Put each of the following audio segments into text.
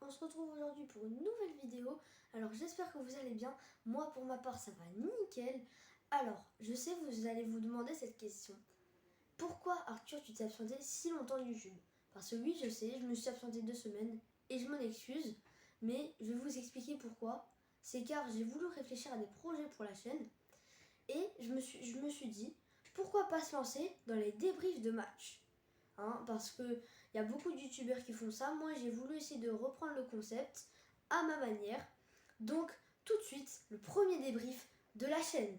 on se retrouve aujourd'hui pour une nouvelle vidéo. Alors j'espère que vous allez bien. Moi pour ma part ça va nickel. Alors je sais vous allez vous demander cette question. Pourquoi Arthur tu t'es absenté si longtemps de YouTube? Parce que oui je sais, je me suis absenté 2 semaines et je m'en excuse. Mais je vais vous expliquer pourquoi. C'est car j'ai voulu réfléchir à des projets pour la chaîne. Et je me suis dit, pourquoi pas se lancer dans les débriefs de matchs, parce qu'il y a beaucoup de youtubeurs qui font ça. Moi j'ai voulu essayer de reprendre le concept à ma manière. Donc tout de suite, le premier débrief de la chaîne.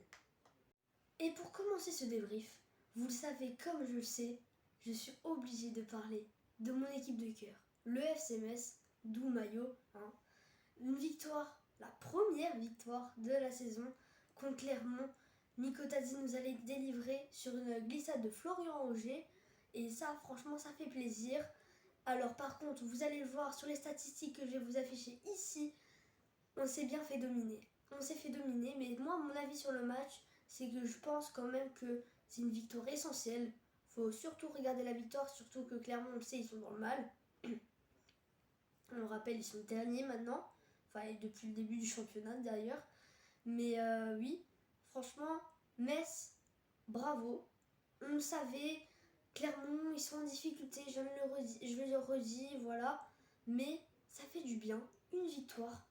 Et pour commencer ce débrief, vous le savez comme je le sais, je suis obligée de parler de mon équipe de cœur, le FC Metz, d'où maillot. Une victoire, la première victoire de la saison contre Clermont. Mikotadze nous allait délivrer sur une glissade de Florian Auger. Et ça, franchement, ça fait plaisir. Alors par contre, vous allez le voir sur les statistiques que je vais vous afficher ici, on s'est bien fait dominer. On s'est fait dominer, mais moi, mon avis sur le match, c'est que je pense quand même que c'est une victoire essentielle. Faut surtout regarder la victoire, surtout que Clermont, on le sait, ils sont dans le mal. On le rappelle, ils sont derniers maintenant. Enfin, depuis le début du championnat d'ailleurs. Mais oui, franchement, Metz, bravo. On le savait, Clermont, ils sont en difficulté, je le redis, voilà. Mais ça fait du bien, une victoire.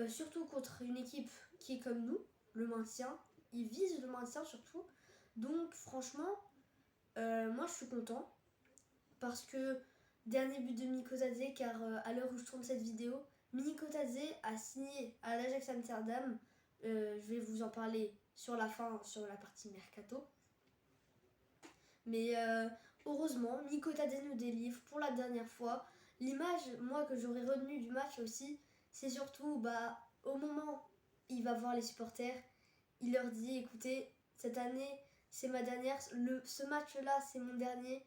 Surtout contre une équipe qui est comme nous, le maintien. Ils visent le maintien surtout. Donc franchement, moi je suis content. Parce que dernier but de Mikotadze, car à l'heure où je tourne cette vidéo, Mikotadze a signé à l'Ajax Amsterdam. Je vais vous en parler sur la fin, sur la partie mercato. Mais heureusement, Mikotadze nous délivre pour la dernière fois. L'image, moi, que j'aurais retenue du match aussi, c'est surtout au moment où il va voir les supporters, il leur dit, écoutez, cette année, c'est ma dernière, ce match-là, c'est mon dernier.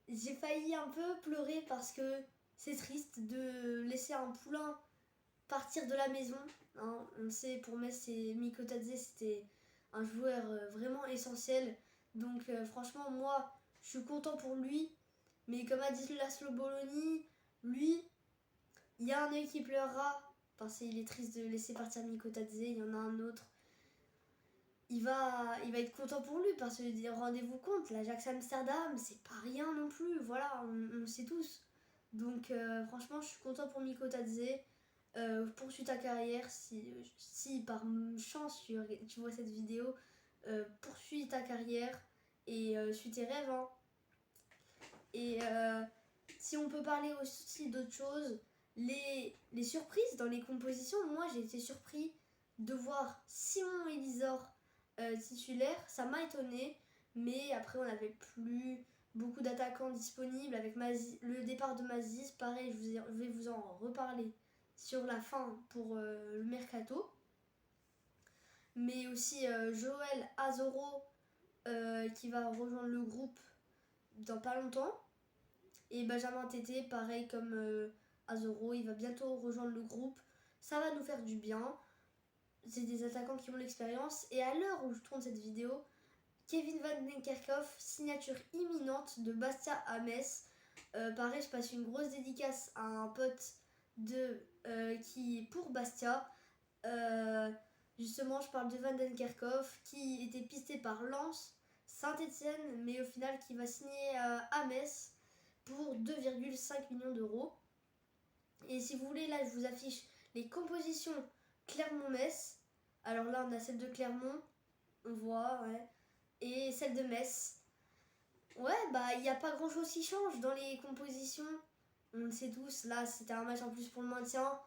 J'ai failli un peu pleurer parce que c'est triste de laisser un poulain partir de la maison. On sait, pour Metz, Mikotadze, c'était un joueur vraiment essentiel. Donc franchement, moi, je suis content pour lui. Mais comme a dit Laszlo Bologna, lui, il y a un œil qui pleurera parce qu'il est triste de laisser partir Mikotadze. Il y en a un autre. Il va être content pour lui parce que rendez-vous compte, l'Ajax Amsterdam, c'est pas rien non plus. Voilà, on le sait tous. Donc franchement, je suis content pour Mikotadze. Poursuis ta carrière si par chance tu vois cette vidéo. Poursuis ta carrière et suis tes rêves. Et si on peut parler aussi d'autres choses, les surprises dans les compositions, moi j'ai été surpris de voir Simon Elisor titulaire, ça m'a étonné, mais après on n'avait plus beaucoup d'attaquants disponibles avec le départ de Mazis, pareil, je vais vous en reparler sur la fin pour le mercato. Mais aussi Joël Azoro qui va rejoindre le groupe dans pas longtemps. Et Benjamin Tété, pareil comme Azoro, il va bientôt rejoindre le groupe. Ça va nous faire du bien. C'est des attaquants qui ont l'expérience. Et à l'heure où je tourne cette vidéo, Kevin Van Den Kerkhoff, signature imminente de Bastia à Metz. Pareil, je passe une grosse dédicace à un pote qui pour Bastia. Justement, je parle de Van Den Kerkhoff qui était pisté par Lens, Saint-Etienne, mais au final qui va signer à Metz pour 2,5 millions d'euros. Et si vous voulez, là, je vous affiche les compositions Clermont-Metz. Alors là, on a celle de Clermont, on voit, ouais, et celle de Metz. Ouais, il n'y a pas grand-chose qui change dans les compositions. On le sait tous, là, c'était un match en plus pour le maintien.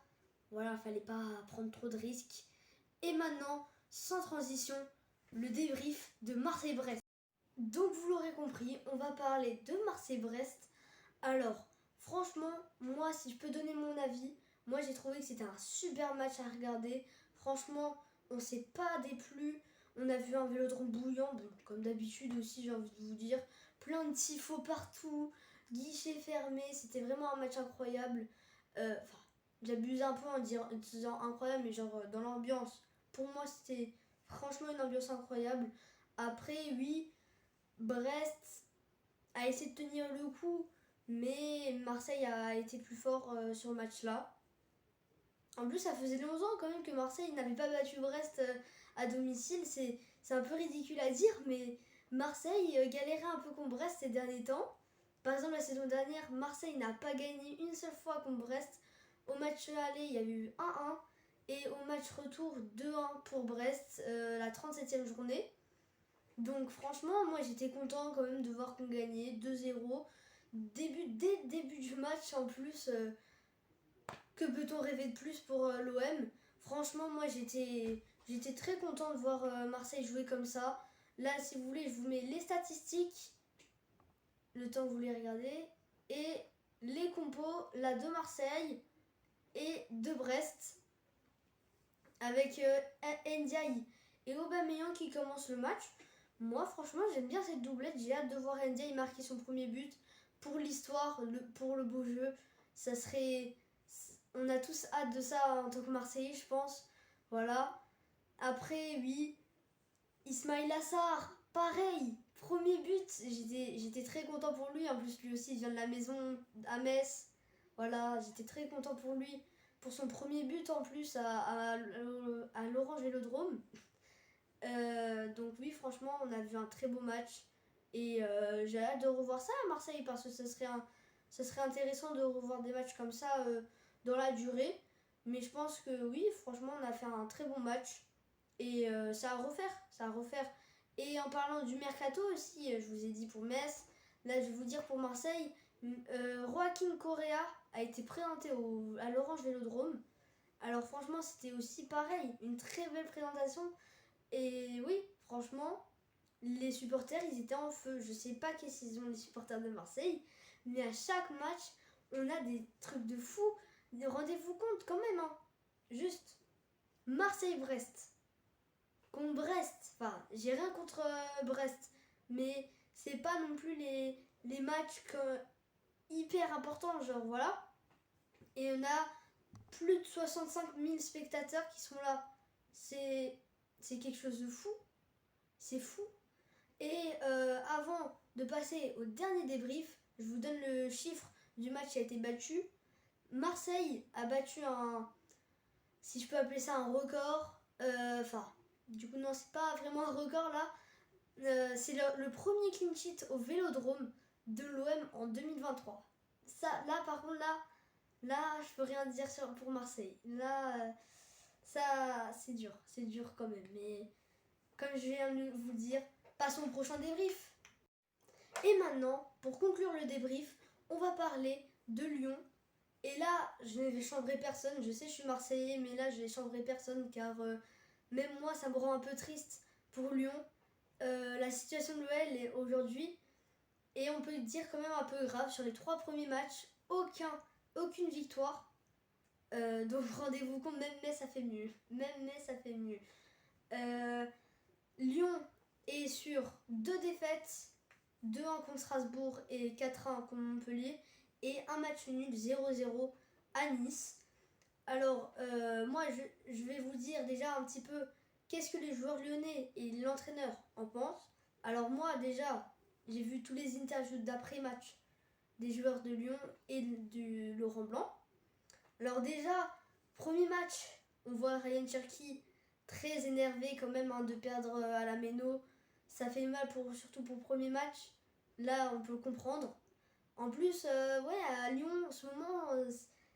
Voilà, fallait pas prendre trop de risques. Et maintenant, sans transition, le débrief de Marseille-Brest. Donc vous l'aurez compris, on va parler de Marseille-Brest. Alors, franchement, moi, si je peux donner mon avis, moi j'ai trouvé que c'était un super match à regarder. Franchement, on s'est pas déplu. On a vu un Vélodrome bouillant, bon, comme d'habitude aussi, j'ai envie de vous dire. Plein de tifos partout, guichet fermé, c'était vraiment un match incroyable. J'abuse un peu en disant incroyable, mais genre dans l'ambiance. Pour moi, c'était franchement une ambiance incroyable. Après, oui, Brest a essayé de tenir le coup, Mais Marseille a été plus fort sur le match-là. En plus, ça faisait 11 ans quand même que Marseille n'avait pas battu Brest à domicile. C'est un peu ridicule à dire, mais Marseille galérait un peu contre Brest ces derniers temps. Par exemple, la saison dernière, Marseille n'a pas gagné une seule fois contre Brest. Au match aller, il y a eu 1-1. Et au match retour, 2-1 pour Brest, la 37e journée. Donc franchement, moi j'étais content quand même de voir qu'on gagnait 2-0. Dès le début du match en plus, que peut-on rêver de plus pour l'OM? Franchement, moi j'étais très content de voir Marseille jouer comme ça. Là, si vous voulez, je vous mets les statistiques, le temps que vous les regardez, et les compos là de Marseille et de Brest, avec Ndiaye et Aubameyang qui commencent le match. Moi, franchement, j'aime bien cette doublette. J'ai hâte de voir Ndiaye marquer son premier but pour l'histoire, pour le beau jeu. Ça serait... On a tous hâte de ça en tant que Marseillais, je pense. Voilà. Après, oui, Ismaïla Sarr, pareil, premier but. J'étais très content pour lui. En plus, lui aussi, il vient de la maison à Metz. Voilà, j'étais très content pour lui. Pour son premier but en plus à l'Orange Vélodrome. Donc oui, franchement, on a vu un très beau match. Et j'ai hâte de revoir ça à Marseille parce que ça serait intéressant de revoir des matchs comme ça dans la durée. Mais je pense que oui, franchement, on a fait un très bon match. Et ça à refaire, ça à refaire. Et en parlant du mercato aussi, je vous ai dit pour Metz. Là, je vais vous dire pour Marseille, Joaquin Correa a été présenté à l'Orange Vélodrome. Alors franchement, c'était aussi pareil, une très belle présentation. Et oui, franchement, les supporters, ils étaient en feu. Je sais pas qu'est-ce qu'ils ont les supporters de Marseille, mais à chaque match, on a des trucs de fou. Rendez-vous compte quand même, hein. Juste Marseille-Brest. Contre Brest, enfin, j'ai rien contre Brest, mais c'est pas non plus les matchs hyper importants, genre voilà. Et on a plus de 65 000 spectateurs qui sont là. C'est quelque chose de fou. C'est fou. Et avant de passer au dernier débrief, je vous donne le chiffre du match qui a été battu. Marseille a battu si je peux appeler ça un record. Enfin, du coup non, c'est pas vraiment un record là. C'est le premier clean sheet au Vélodrome de l'OM en 2023. Ça, là par contre là je peux rien dire pour Marseille. Là, ça c'est dur quand même. Mais comme je viens de vous le dire, passons au prochain débrief. Et maintenant, pour conclure le débrief, on va parler de Lyon. Et là, je ne vais chambrer personne. Je sais, je suis Marseillais, mais là, je vais chambrer personne car même moi, ça me rend un peu triste pour Lyon. La situation de l'OL est aujourd'hui, et on peut dire quand même un peu grave, sur les 3 premiers matchs, aucune victoire. Donc rendez-vous compte, même Metz, ça fait mieux. Même Metz, ça fait mieux. Lyon est sur 2 défaites, 2-1 contre Strasbourg et 4-1 contre Montpellier, et un match nul 0-0 à Nice. Alors moi je vais vous dire déjà un petit peu qu'est-ce que les joueurs lyonnais et l'entraîneur en pensent. Alors moi déjà j'ai vu tous les interviews d'après-match des joueurs de Lyon et du Laurent Blanc. Alors déjà, premier match, on voit Ryan Cherki très énervé quand même de perdre à la Méno. Ça fait mal surtout pour le premier match. Là, on peut le comprendre. En plus, ouais, à Lyon, en ce moment,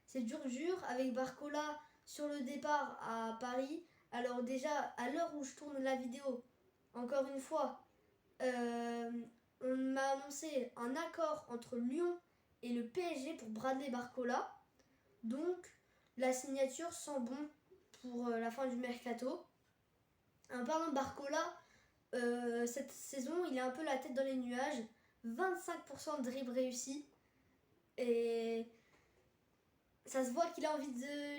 c'est dur avec Barcola sur le départ à Paris. Alors déjà, à l'heure où je tourne la vidéo, encore une fois, on m'a annoncé un accord entre Lyon et le PSG pour Bradley Barcola. Donc, la signature sent bon pour la fin du mercato. En parlant de Barcola, cette saison, il a un peu la tête dans les nuages. 25% de dribble réussi. Et ça se voit qu'il a envie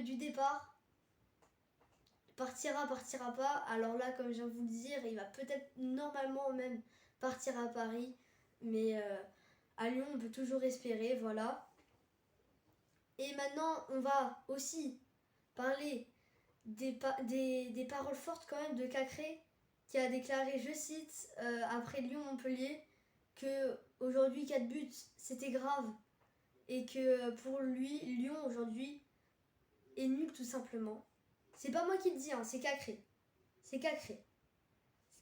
du départ. Partira pas. Alors là, comme je viens de vous le dire, il va peut-être normalement même partir à Paris. Mais à Lyon, on peut toujours espérer, voilà. Et maintenant, on va aussi parler des paroles fortes quand même de Cacré, qui a déclaré, je cite, après Lyon-Montpellier, que aujourd'hui 4 buts, c'était grave. et que pour lui, Lyon aujourd'hui est nul tout simplement. C'est pas moi qui le dis, hein, c'est Cacré. C'est Cacré.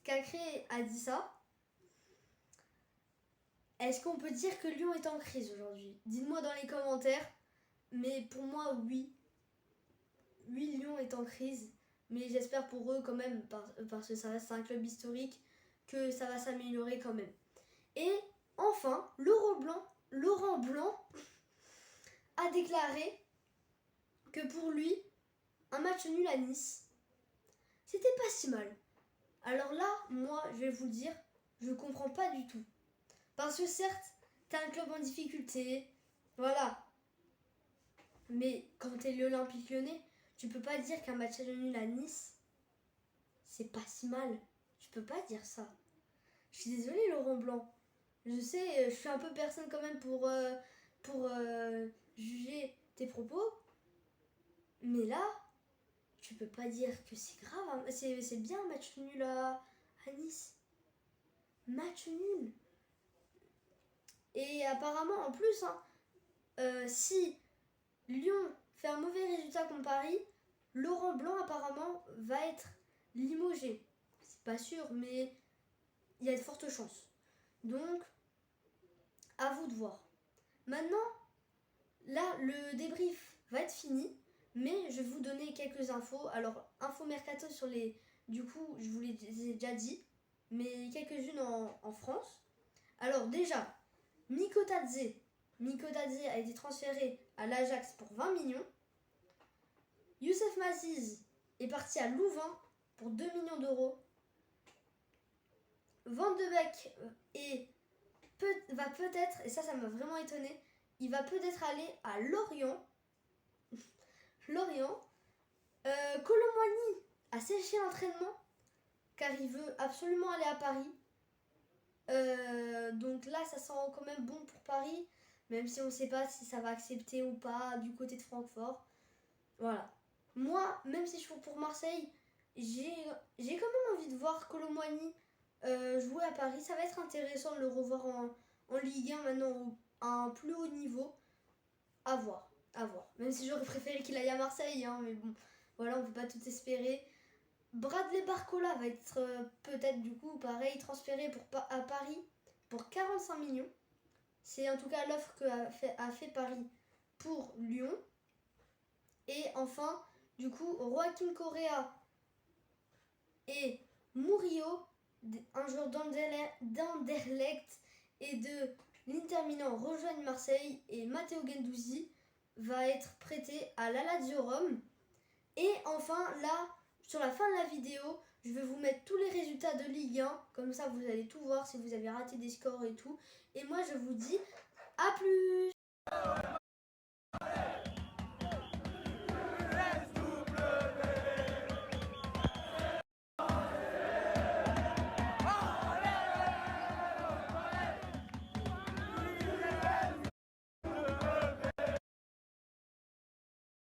Cacré a dit ça. Est-ce qu'on peut dire que Lyon est en crise aujourd'hui? Dites-moi dans les commentaires. Mais pour moi, oui. Oui, Lyon est en crise. Mais j'espère pour eux quand même, parce que ça reste un club historique, que ça va s'améliorer quand même. Et enfin, Laurent Blanc a déclaré que pour lui, un match nul à Nice, c'était pas si mal. Alors là, moi, je vais vous le dire, je comprends pas du tout. Parce que certes, t'as un club en difficulté, voilà. Mais quand t'es l'Olympique Lyonnais, tu peux pas dire qu'un match nul à Nice, c'est pas si mal. Tu peux pas dire ça. Je suis désolée, Laurent Blanc. Je sais, je suis un peu personne quand même pour juger tes propos. Mais là, tu peux pas dire que c'est grave. Hein. C'est bien un match nul à Nice. Match nul. Et apparemment, en plus, hein, si Lyon fait un mauvais résultat contre Paris, Laurent Blanc apparemment va être limogé. C'est pas sûr, mais il y a de fortes chances. Donc, à vous de voir. Maintenant, là, le débrief va être fini, mais je vais vous donner quelques infos. Alors, info mercato sur les... Du coup, je vous les ai déjà dit, mais quelques-unes en France. Alors déjà, Mikotadze a été transféré à l'Ajax pour 20 millions. Youssef Maziz est parti à Louvain pour 2 millions d'euros. Van de Beek va peut-être, et ça m'a vraiment étonné, il va peut-être aller à Lorient. Lorient. Kolo Muani a séché l'entraînement car il veut absolument aller à Paris. Donc là, ça sent quand même bon pour Paris, même si on ne sait pas si ça va accepter ou pas du côté de Francfort. Voilà. Moi, même si je suis pour Marseille, j'ai quand même envie de voir Kolo Muani jouer à Paris. Ça va être intéressant de le revoir en Ligue 1 maintenant à un plus haut niveau. À voir. Même si j'aurais préféré qu'il aille à Marseille, hein, mais bon, voilà, on peut pas tout espérer. Bradley Barcola va être peut-être du coup pareil transféré à Paris pour 45 millions. C'est en tout cas l'offre a fait Paris pour Lyon. Et enfin, du coup, Joaquin Correa et Murillo, un joueur d'Anderlecht et de l'Inter Milan, rejoignent Marseille. Et Matteo Guendouzi va être prêté à la Lazio Rome. Et enfin, là, sur la fin de la vidéo, je vais vous mettre tous les résultats de Ligue 1. Comme ça, vous allez tout voir si vous avez raté des scores et tout. Et moi, je vous dis à plus!